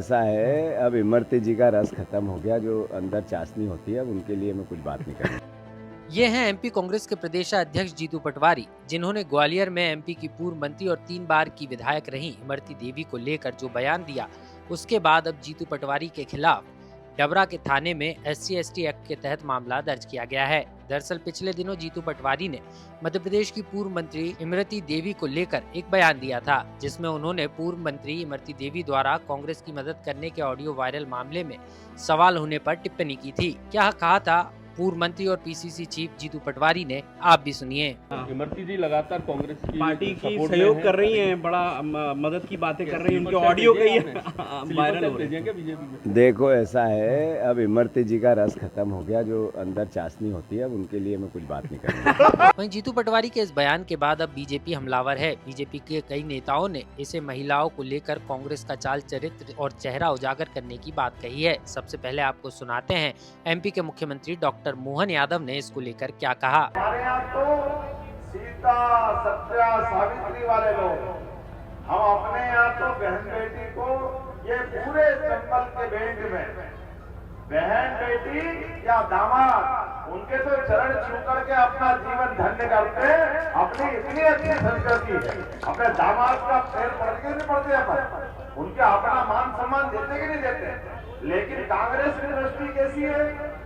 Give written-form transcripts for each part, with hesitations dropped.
ऐसा है, अब इमरती जी का रस खत्म हो गया, जो अंदर चाशनी होती है, अब उनके लिए मैं कुछ बात नहीं करूँगा। ये हैं एमपी कांग्रेस के प्रदेशाध्यक्ष जीतू पटवारी, जिन्होंने ग्वालियर में एमपी की पूर्व मंत्री और 3 बार की विधायक रही इमरती देवी को लेकर जो बयान दिया, उसके बाद अब जीतू पटवारी के खिलाफ डबरा के थाने में SC/ST एक्ट के तहत मामला दर्ज किया गया है। दरअसल पिछले दिनों जीतू पटवारी ने मध्य प्रदेश की पूर्व मंत्री इमरती देवी को लेकर एक बयान दिया था, जिसमें उन्होंने पूर्व मंत्री इमरती देवी द्वारा कांग्रेस की मदद करने के ऑडियो वायरल मामले में सवाल होने पर टिप्पणी की थी। क्या कहा था पूर्व मंत्री और PCC चीफ जीतू पटवारी ने, आप भी सुनिए। इमरती जी लगातार कांग्रेस की पार्टी की सपोर्ट सहयोग कर रही हैं, बड़ा मदद की बातें कर रही हैं, उनके ऑडियो कई वायरल हो रहे हैं। बीजेपी में देखो ऐसा है, अब इमरती जी का रस खत्म हो गया, जो अंदर चाशनी होती है, अब उनके लिए मैं कुछ बात नहीं करूँगा। वहीं जीतू पटवारी के इस बयान के बाद अब बीजेपी हमलावर है। बीजेपी के कई नेताओं ने इसे महिलाओं को लेकर कांग्रेस का चाल चरित्र और चेहरा उजागर करने की बात कही है। सबसे पहले आपको सुनाते हैं एमपी के मुख्यमंत्री डॉक्टर मोहन यादव ने इसको लेकर क्या कहा। हमारे यहाँ तो सीता सत्या सावित्री वाले लोग, हम अपने यहाँ तो बहन बेटी को ये पूरे चंबल के बेंट में बहन बेटी या दामाद उनके तो चरण छू करके अपना जीवन धन्य करते हैं। अपनी इतनी अच्छी संस्कृति है, अपने दामाद का पैर पड़ के नहीं पड़ते अपन, उनके अपना मान सम्मान देते कि नहीं देते। लेकिन कांग्रेस की दृष्टि कैसी है?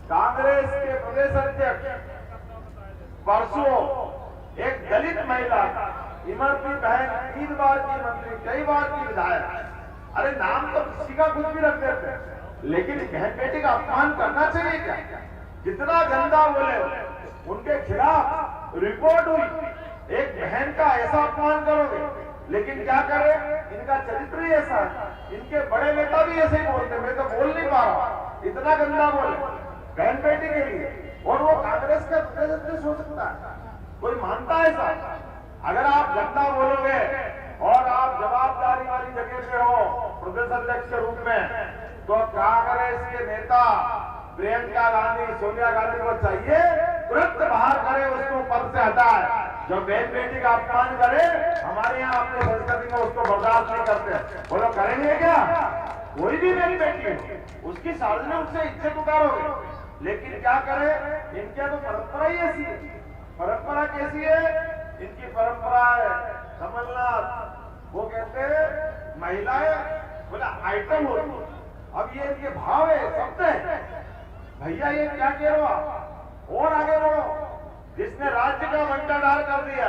कांग्रेस के प्रदेश अध्यक्ष परसों एक दलित महिला इमरती बहन 3 बार की मंत्री, कई बार की विधायक, अरे नाम तो किसी का कुछ भी रख देते, लेकिन बहन बेटी का अपमान करना चाहिए क्या? जितना गंदा बोले उनके खिलाफ रिपोर्ट हुई। एक बहन का ऐसा अपमान करोगे, लेकिन क्या करे, इनका चरित्र ही ऐसा है। इनके बड़े बेटा भी ऐसे ही बोलते, मैं तो बोल नहीं पा रहा, इतना गंदा बोले बहन बेटी के लिए, और वो कांग्रेस का प्रदेश हो सकता है? कोई मानता है ऐसा? अगर आप गंदा बोलोगे और आप जवाबदारी वाली जगह पे हो प्रदेश अध्यक्ष के रूप में, तो कांग्रेस के नेता प्रियंका गांधी, सोनिया गांधी को चाहिए तुरंत बाहर करे, उसको पद से हटाए। जो बहन बेटी का अपमान करे, हमारे यहाँ अपने संस्कृति में उसको बर्दाश्त नहीं करते। बोलो करेंगे क्या? कोई भी बहन बेटी हो, उसकी सार्वजनिक से इज्जत उतारोगे, लेकिन क्या करे, इनकी तो परंपरा ही ऐसी है। परंपरा कैसी है इनकी? परंपरा है समझना, वो कहते हैं महिलाएं बोला आइटम होती, अब ये इनके भाव है, शब्द है। भैया ये क्या कह रहे हो? और आगे बढ़ो। जिसने राज्य का बंटाधार कर दिया,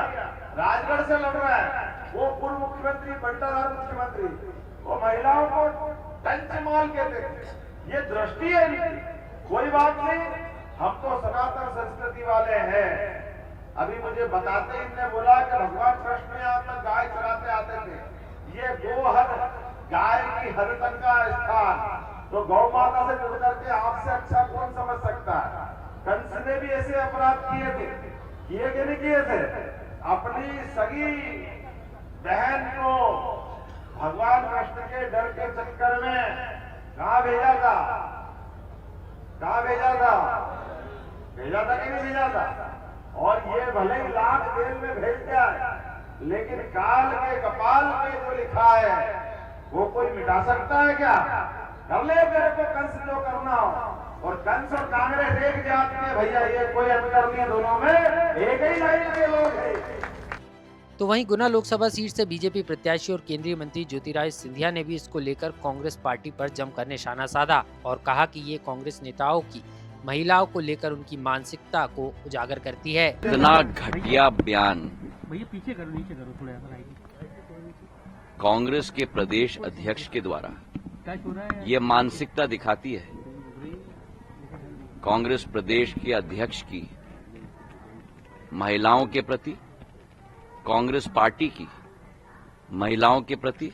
राजगढ़ से लड़ रहा है, वो पूर्व मुख्यमंत्री, बंटाधार मुख्यमंत्री, वो महिलाओं को टंचमाल कहते थे। ये दृष्टि है इनकी। कोई बात नहीं, हम तो सनातन संस्कृति वाले हैं। अभी मुझे बताते ही इनने बोला कि भगवान कृष्ण यहाँ तक गाय चराते आते थे। ये गोहर, गाय की हर तक का स्थान, तो गौ माता से जुड़ करके आपसे अच्छा कौन समझ सकता है? कंस ने भी ऐसे अपराध किए थे, किए कि नहीं किए थे? अपनी सगी बहन को भगवान कृष्ण के डर के चक्कर में कहाँ भेजा था? कहाँ भेजा था? भेजा था कि नहीं भेजा था? और ये भले ही लाख जेल में भेज दिया, लेकिन काल के कपाल पे जो लिखा है वो कोई मिटा सकता है क्या? कर ले मेरे को कंस जो करना हो। और कंस और कांग्रेस एक जात के भैया, ये कोई अंतर नहीं है, दोनों में एक ही लाइन के लोग हैं। तो वहीं गुना लोकसभा सीट से बीजेपी प्रत्याशी और केंद्रीय मंत्री ज्योतिरादित्य सिंधिया ने भी इसको लेकर कांग्रेस पार्टी पर जमकर निशाना साधा और कहा कि ये कांग्रेस नेताओं की महिलाओं को लेकर उनकी मानसिकता को उजागर करती है। इतना घटिया बयान भैया पीछे करो, नीचे करो थोड़ा सा। कांग्रेस के प्रदेश अध्यक्ष के द्वारा ये मानसिकता दिखाती है कांग्रेस प्रदेश के अध्यक्ष की महिलाओं के प्रति, कांग्रेस पार्टी की महिलाओं के प्रति,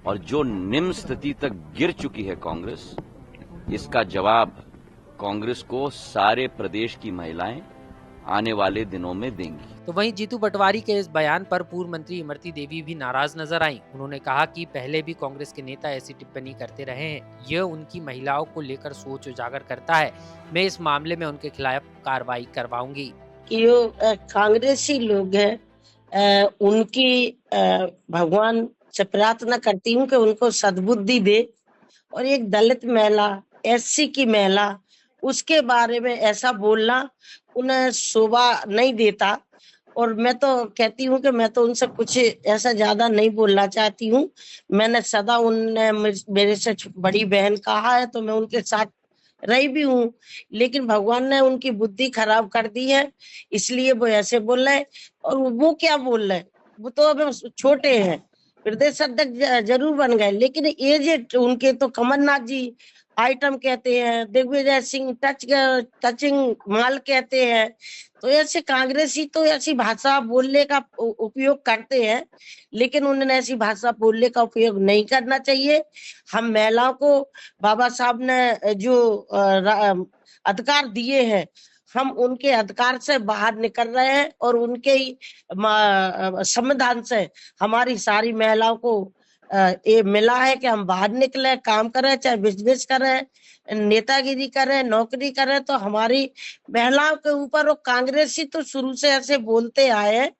और जो निम्न स्थिति तक गिर चुकी है कांग्रेस, इसका जवाब कांग्रेस को सारे प्रदेश की महिलाएं आने वाले दिनों में देंगी। तो वहीं जीतू पटवारी के इस बयान पर पूर्व मंत्री इमरती देवी भी नाराज नजर आईं। उन्होंने कहा कि पहले भी कांग्रेस के नेता ऐसी टिप्पणी करते रहे हैं, यह उनकी महिलाओं को लेकर सोच उजागर करता है। मैं इस मामले में उनके खिलाफ कार्रवाई करवाऊंगी। कि वो कांग्रेसी लोग हैं, उनकी भगवान से प्रार्थना करती हूँ कि उनको सद्बुद्धि दे, और एक दलित महिला, एससी की महिला, उसके बारे में ऐसा बोलना उन्हें शोभा नहीं देता। और मैं तो कहती हूँ कि मैं तो उनसे कुछ ऐसा ज्यादा नहीं बोलना चाहती हूँ। मैंने सदा उनने मेरे से बड़ी बहन कहा है, तो मैं उनके साथ रही भी हूँ, लेकिन भगवान ने उनकी बुद्धि खराब कर दी है, इसलिए वो ऐसे बोल रहे हैं। और वो क्या बोल रहे हैं, वो तो अभी छोटे हैं, प्रदेश अध्यक्ष जरूर बन गए, लेकिन एजेड उनके तो कमलनाथ जी आइटम कहते हैं, दिग्विजय सिंह टचिंग माल कहते हैं। तो ऐसे कांग्रेसी तो ऐसी भाषा बोलने का उपयोग करते हैं, लेकिन उन्हें ऐसी भाषा बोलने का उपयोग नहीं करना चाहिए। हम महिलाओं को बाबा साहब ने जो अधिकार दिए हैं, हम उनके अधिकार से बाहर निकल रहे हैं, और उनके ही संविधान से हमारी सारी महिलाओं को ये मिला है कि हम बाहर निकले, काम करें, चाहे बिजनेस करें, नेतागिरी करें, नौकरी करें। तो हमारी महिलाओं के ऊपर वो कांग्रेसी तो शुरू से ऐसे बोलते आए हैं,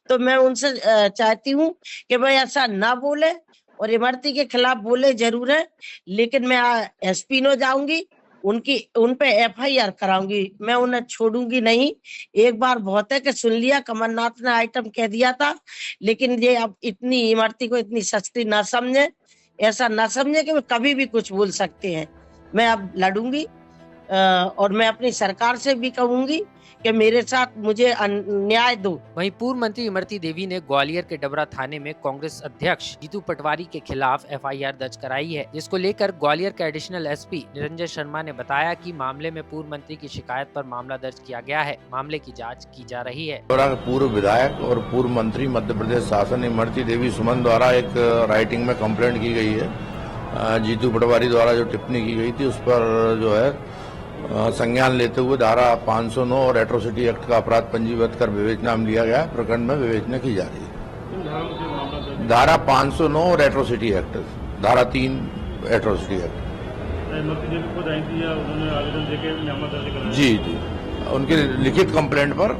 तो मैं उनसे चाहती हूँ कि भाई ऐसा ना बोले, और इमरती के खिलाफ बोले जरूर है, लेकिन मैं एसपी नो जाऊंगी, उन पे एफआईआर कराऊंगी, मैं उन्हें छोड़ूंगी नहीं। एक बार बहुत है कि सुन लिया, कमलनाथ ने आइटम कह दिया था, लेकिन ये अब इतनी इमरती को इतनी सस्ती ना समझे, ऐसा ना समझे कि कभी भी कुछ बोल सकते हैं। मैं अब लड़ूंगी, और मैं अपनी सरकार से भी कहूंगी कि मेरे साथ मुझे न्याय दो। वहीं पूर्व मंत्री इमरती देवी ने ग्वालियर के डबरा थाने में कांग्रेस अध्यक्ष जीतू पटवारी के खिलाफ एफआईआर दर्ज कराई है, जिसको लेकर ग्वालियर के एडिशनल एसपी निरंजन शर्मा ने बताया कि मामले में पूर्व मंत्री की शिकायत पर मामला दर्ज किया गया है, मामले की जांच की जा रही है। पूर्व विधायक और पूर्व मंत्री मध्य प्रदेश शासन इमरती देवी सुमन द्वारा एक राइटिंग में कंप्लेंट की गई है। जीतू पटवारी द्वारा जो टिप्पणी की गई थी उस पर जो है संज्ञान लेते हुए धारा 509 और एट्रोसिटी एक्ट का अपराध पंजीबद्ध कर विवेचना में लिया गया। प्रकरण में विवेचना की जा रही है। धारा 509 और एट्रोसिटी एक्ट, धारा 3 एट्रोसिटी एक्ट। जी, उनके लिखित कंप्लेंट पर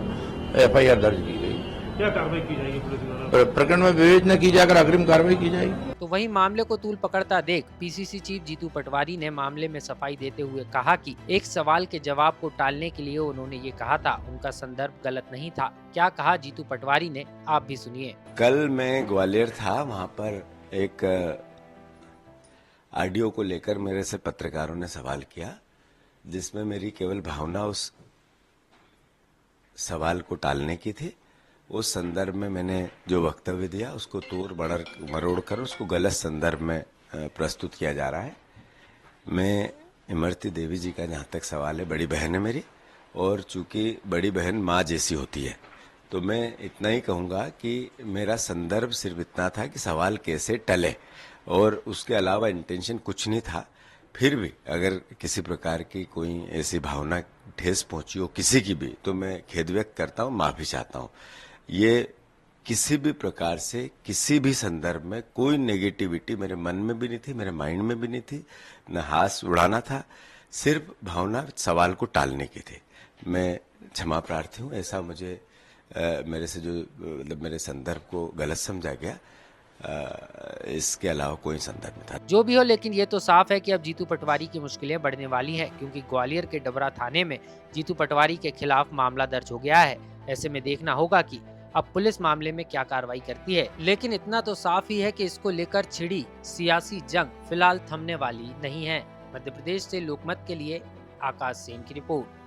एफआईआर दर्ज की गई। क्या कार्रवाई की जाएगी पुलिस द्वारा? प्रकरण में विवेचना की जाकर अग्रिम कार्रवाई की जाएगी। तो वहीं मामले को तूल पकड़ता देख पीसीसी चीफ जीतू पटवारी ने मामले में सफाई देते हुए कहा कि एक सवाल के जवाब को टालने के लिए उन्होंने ये कहा था, उनका संदर्भ गलत नहीं था। क्या कहा जीतू पटवारी ने, आप भी सुनिए। कल मैं ग्वालियर था, वहाँ पर एक ऑडियो को लेकर मेरे से पत्रकारों ने सवाल किया, जिसमें मेरी केवल भावना उस सवाल को टालने की थी। उस संदर्भ में मैंने जो वक्तव्य दिया उसको तोड़ मरोड़ कर उसको गलत संदर्भ में प्रस्तुत किया जा रहा है। मैं इमरती देवी जी का जहाँ तक सवाल है, बड़ी बहन है मेरी, और चूंकि बड़ी बहन माँ जैसी होती है, तो मैं इतना ही कहूँगा कि मेरा संदर्भ सिर्फ इतना था कि सवाल कैसे टले, और उसके अलावा इंटेंशन कुछ नहीं था। फिर भी अगर किसी प्रकार की कोई ऐसी भावना ठेस पहुंची हो किसी की भी, तो मैं खेद व्यक्त करता हूँ, माफी चाहता हूँ। ये किसी भी प्रकार से किसी भी संदर्भ में कोई नेगेटिविटी मेरे मन में भी नहीं थी, मेरे माइंड में भी नहीं थी, न हाथ उड़ाना था, सिर्फ भावना सवाल को टालने की थी। मैं क्षमा प्रार्थी हूँ, ऐसा मुझे मेरे से जो मतलब मेरे संदर्भ को गलत समझा गया, इसके अलावा कोई संदर्भ नहीं था। जो भी हो, लेकिन ये तो साफ है कि अब जीतू पटवारी की मुश्किलें बढ़ने वाली हैं, क्योंकि ग्वालियर के डबरा थाने में जीतू पटवारी के खिलाफ मामला दर्ज हो गया है। ऐसे में देखना होगा कि अब पुलिस मामले में क्या कार्रवाई करती है, लेकिन इतना तो साफ ही है कि इसको लेकर छिड़ी सियासी जंग फिलहाल थमने वाली नहीं है। मध्य प्रदेश से लोकमत के लिए आकाश सेन की रिपोर्ट।